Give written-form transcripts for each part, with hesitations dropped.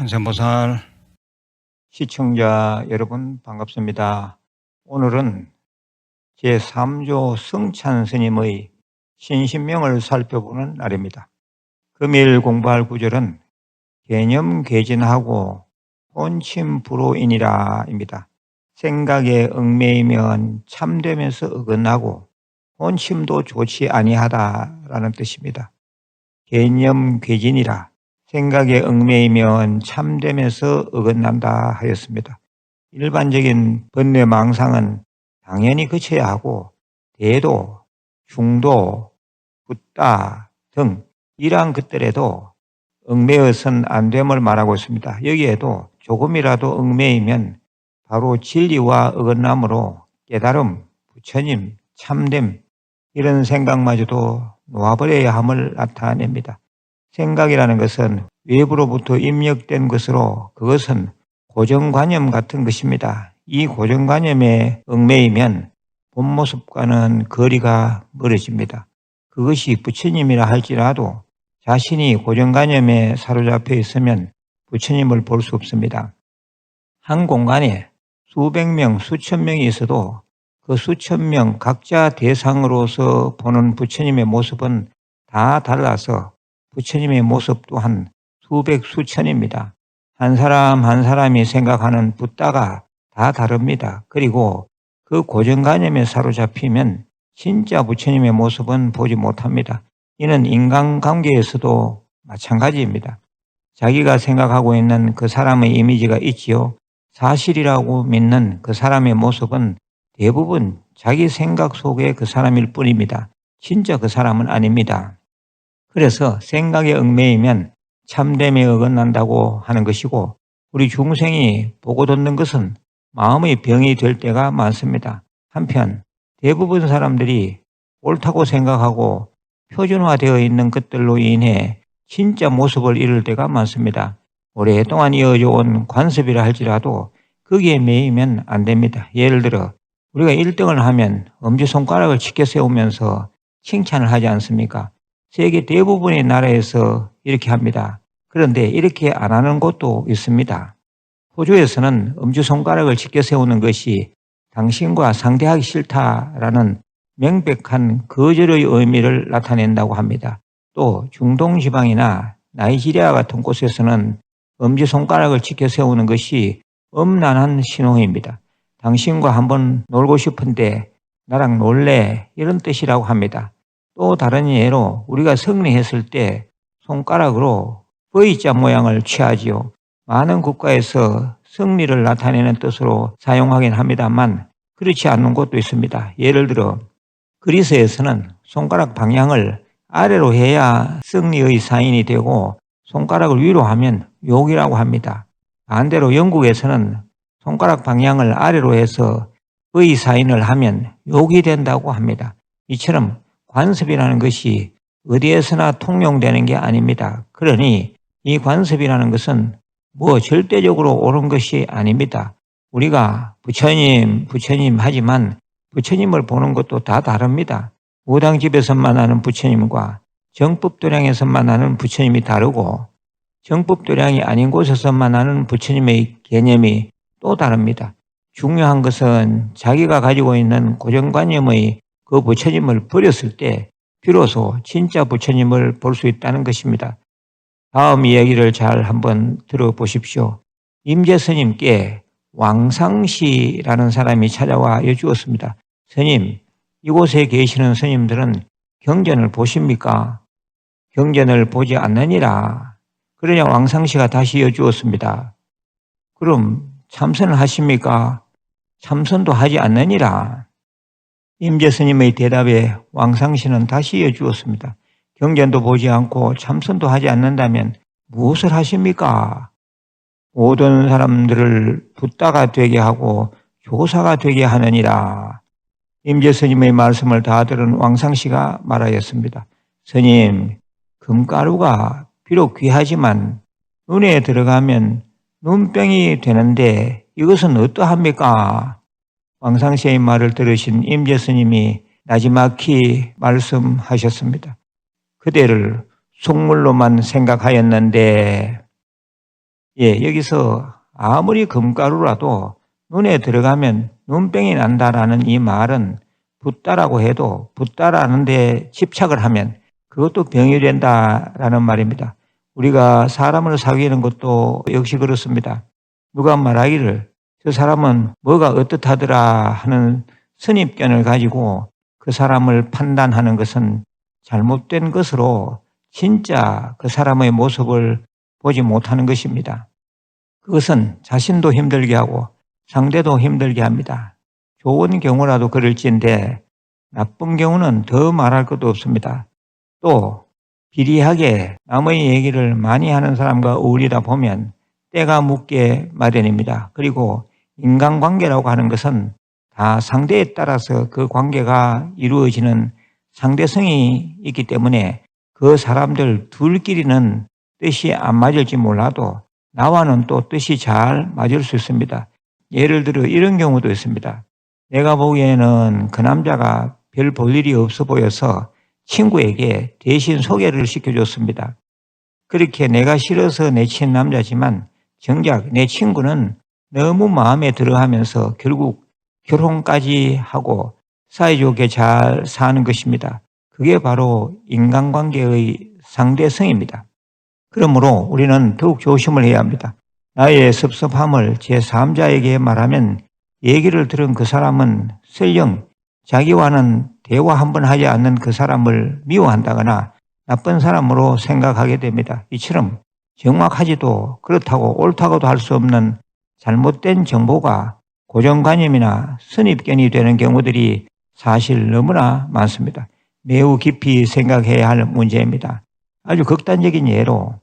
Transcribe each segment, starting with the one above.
관세음보살 시청자 여러분 반갑습니다. 오늘은 제3조 성찬 스님의 신신명을 살펴보는 날입니다. 금일 공부할 구절은 개념괴진하고 혼침불호이니라 입니다. 생각에 얽매이면 참되면서 어긋나고 혼침도 좋지 아니하다라는 뜻입니다. 개념괴진이라 생각에 얽매이면 참되면서 어긋난다 하였습니다. 일반적인 번뇌망상은 당연히 그쳐야 하고 대도, 중도, 붓다 등 이러한 것들에도 얽매여선 안 됨을 말하고 있습니다. 여기에도 조금이라도 얽매이면 바로 진리와 어긋남으로 깨달음, 부처님, 참됨 이런 생각마저도 놓아버려야 함을 나타냅니다. 생각이라는 것은 외부로부터 입력된 것으로 그것은 고정관념 같은 것입니다. 이 고정관념에 얽매이면 본 모습과는 거리가 멀어집니다. 그것이 부처님이라 할지라도 자신이 고정관념에 사로잡혀 있으면 부처님을 볼 수 없습니다. 한 공간에 수백 명, 수천 명이 있어도 그 수천 명 각자 대상으로서 보는 부처님의 모습은 다 달라서 부처님의 모습 또한 수백 수천입니다. 한 사람 한 사람이 생각하는 붓다가 다 다릅니다. 그리고 그 고정관념에 사로잡히면 진짜 부처님의 모습은 보지 못합니다. 이는 인간관계에서도 마찬가지입니다. 자기가 생각하고 있는 그 사람의 이미지가 있지요. 사실이라고 믿는 그 사람의 모습은 대부분 자기 생각 속의 그 사람일 뿐입니다. 진짜 그 사람은 아닙니다. 그래서 생각에 얽매이면 참됨에 어긋난다고 하는 것이고 우리 중생이 보고 듣는 것은 마음의 병이 될 때가 많습니다. 한편 대부분 사람들이 옳다고 생각하고 표준화되어 있는 것들로 인해 진짜 모습을 잃을 때가 많습니다. 오랫동안 이어져 온 관습이라 할지라도 거기에 매이면 안 됩니다. 예를 들어 우리가 1등을 하면 엄지손가락을 치켜 세우면서 칭찬을 하지 않습니까? 세계 대부분의 나라에서 이렇게 합니다. 그런데 이렇게 안 하는 곳도 있습니다. 호주에서는 엄지손가락을 치켜 세우는 것이 당신과 상대하기 싫다라는 명백한 거절의 의미를 나타낸다고 합니다. 또 중동지방이나 나이지리아 같은 곳에서는 엄지손가락을 치켜 세우는 것이 엄란한 신호입니다. 당신과 한번 놀고 싶은데 나랑 놀래 이런 뜻이라고 합니다. 또 다른 예로 우리가 승리했을 때 손가락으로 V자 모양을 취하지요. 많은 국가에서 승리를 나타내는 뜻으로 사용하긴 합니다만 그렇지 않는 곳도 있습니다. 예를 들어 그리스에서는 손가락 방향을 아래로 해야 승리의 사인이 되고 손가락을 위로 하면 욕이라고 합니다. 반대로 영국에서는 손가락 방향을 아래로 해서 V 사인을 하면 욕이 된다고 합니다. 이처럼 관습이라는 것이 어디에서나 통용되는 게 아닙니다. 그러니 이 관습이라는 것은 절대적으로 옳은 것이 아닙니다. 우리가 부처님 하지만 부처님을 보는 것도 다 다릅니다. 무당집에서만 하는 부처님과 정법도량에서만 하는 부처님이 다르고 정법도량이 아닌 곳에서만 하는 부처님의 개념이 또 다릅니다. 중요한 것은 자기가 가지고 있는 고정관념의 그 부처님을 버렸을 때 비로소 진짜 부처님을 볼 수 있다는 것입니다. 다음 이야기를 잘 한번 들어보십시오. 임재스님께 왕상시라는 사람이 찾아와 여쭈었습니다. 스님, 이곳에 계시는 스님들은 경전을 보십니까? 경전을 보지 않느니라. 그러냐 왕상시가 다시 여쭈었습니다. 그럼 참선을 하십니까? 참선도 하지 않느니라. 임재스님의 대답에 왕상시는 다시 여쭈었습니다. 경전도 보지 않고 참선도 하지 않는다면 무엇을 하십니까? 모든 사람들을 붓다가 되게 하고 조사가 되게 하느니라. 임재스님의 말씀을 다 들은 왕상시가 말하였습니다. 스님, 금가루가 비록 귀하지만 눈에 들어가면 눈병이 되는데 이것은 어떠합니까? 왕상시의 말을 들으신 임재스님이 나지막히 말씀하셨습니다. 그대를 속물로만 생각하였는데 여기서 아무리 금가루라도 눈에 들어가면 눈병이 난다라는 이 말은 붓다라고 해도 붓다라는 데 집착을 하면 그것도 병이 된다라는 말입니다. 우리가 사람을 사귀는 것도 역시 그렇습니다. 누가 말하기를 저 사람은 뭐가 어떻하더라 하는 선입견을 가지고 그 사람을 판단하는 것은 잘못된 것으로 진짜 그 사람의 모습을 보지 못하는 것입니다. 그것은 자신도 힘들게 하고 상대도 힘들게 합니다. 좋은 경우라도 그럴지인데 나쁜 경우는 더 말할 것도 없습니다. 또 비리하게 남의 얘기를 많이 하는 사람과 어울리다 보면 때가 묻게 마련입니다. 그리고 인간관계라고 하는 것은 다 상대에 따라서 그 관계가 이루어지는 상대성이 있기 때문에 그 사람들 둘끼리는 뜻이 안 맞을지 몰라도 나와는 또 뜻이 잘 맞을 수 있습니다. 예를 들어 이런 경우도 있습니다. 내가 보기에는 그 남자가 별 볼 일이 없어 보여서 친구에게 대신 소개를 시켜줬습니다. 그렇게 내가 싫어서 내친 남자지만 정작 내 친구는 너무 마음에 들어하면서 결국 결혼까지 하고 사이좋게 잘 사는 것입니다. 그게 바로 인간관계의 상대성입니다. 그러므로 우리는 더욱 조심을 해야 합니다. 나의 섭섭함을 제3자에게 말하면 얘기를 들은 그 사람은 설령 자기와는 대화 한번 하지 않는 그 사람을 미워한다거나 나쁜 사람으로 생각하게 됩니다. 이처럼 정확하지도 그렇다고 옳다고도 할 수 없는 잘못된 정보가 고정관념이나 선입견이 되는 경우들이 사실 너무나 많습니다. 매우 깊이 생각해야 할 문제입니다. 아주 극단적인 예로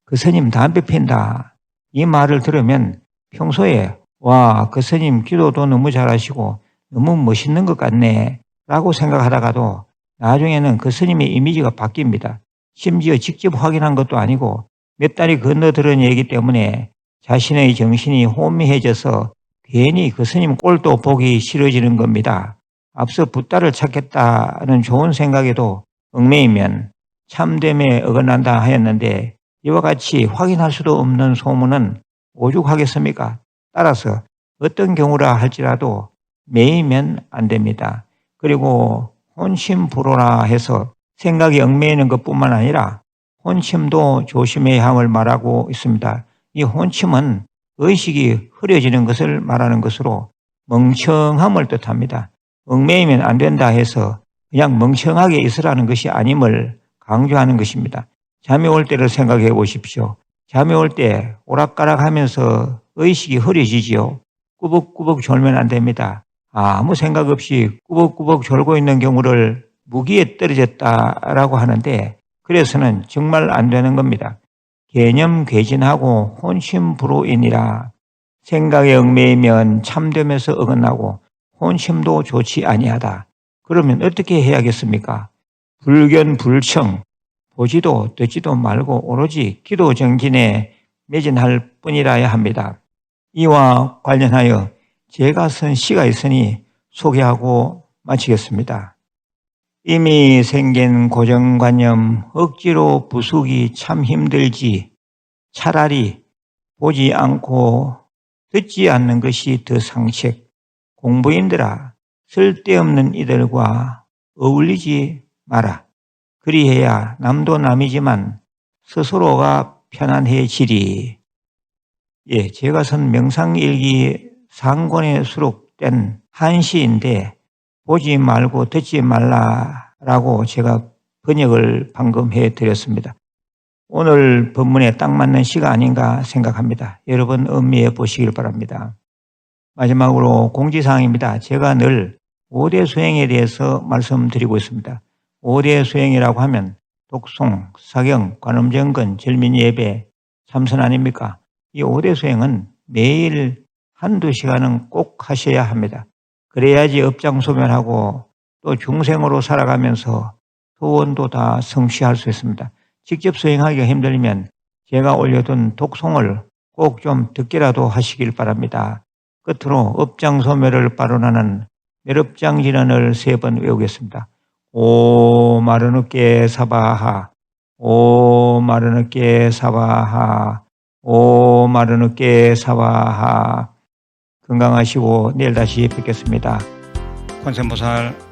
그 스님 담배 핀다 이 말을 들으면 평소에 와, 그 스님 기도도 너무 잘하시고 너무 멋있는 것 같네 라고 생각하다가도 나중에는 그 스님의 이미지가 바뀝니다. 심지어 직접 확인한 것도 아니고 몇 달이 건너들은 얘기 때문에 자신의 정신이 혼미해져서 괜히 그 스님 꼴도 보기 싫어지는 겁니다. 앞서 붓다를 찾겠다는 좋은 생각에도 얽매이면 참됨에 어긋난다 하였는데 이와 같이 확인할 수도 없는 소문은 오죽하겠습니까? 따라서 어떤 경우라 할지라도 매이면 안 됩니다. 그리고 혼심불호라 해서 생각이 얽매이는 것뿐만 아니라 혼침도 조심해야 함을 말하고 있습니다. 이 혼침은 의식이 흐려지는 것을 말하는 것으로 멍청함을 뜻합니다. 얽매이면 안 된다 해서 그냥 멍청하게 있으라는 것이 아님을 강조하는 것입니다. 잠이 올 때를 생각해 보십시오. 잠이 올 때 오락가락하면서 의식이 흐려지지요. 꾸벅꾸벅 졸면 안 됩니다. 아무 생각 없이 꾸벅꾸벅 졸고 있는 경우를 무기에 떨어졌다라고 하는데 그래서는 정말 안 되는 겁니다. 개념 괴진하고 혼심불호이니라. 생각에 얽매이면 참됨에서 어긋나고 혼심도 좋지 아니하다. 그러면 어떻게 해야겠습니까? 불견불청, 보지도 듣지도 말고 오로지 기도 정진에 매진할 뿐이라야 합니다. 이와 관련하여 제가 쓴 시가 있으니 소개하고 마치겠습니다. 이미 생긴 고정관념 억지로 부수기 참 힘들지 차라리 보지 않고 듣지 않는 것이 더 상책. 공부인들아 쓸데없는 이들과 어울리지 마라. 그리해야 남도 남이지만 스스로가 편안해지리. 제가 쓴 명상일기 상권에 수록된 한 시인데 보지 말고 듣지 말라라고 제가 번역을 방금 해드렸습니다. 오늘 본문에 딱 맞는 시가 아닌가 생각합니다. 여러분 음미해 보시길 바랍니다. 마지막으로 공지사항입니다. 제가 늘 5대 수행에 대해서 말씀드리고 있습니다. 5대 수행이라고 하면 독송, 사경, 관음정근, 절민예배, 참선 아닙니까? 이 5대 수행은 매일 한두 시간은 꼭 하셔야 합니다. 그래야지 업장소멸하고 또 중생으로 살아가면서 소원도 다 성취할 수 있습니다. 직접 수행하기가 힘들면 제가 올려둔 독송을 꼭 좀 듣기라도 하시길 바랍니다. 끝으로 업장소멸을 발언하는 멸업장진언을 3번 외우겠습니다. 오 마르누께 사바하, 오 마르누께 사바하, 오 마른 어깨 사와하. 건강하시고 내일 다시 뵙겠습니다. 관세음보살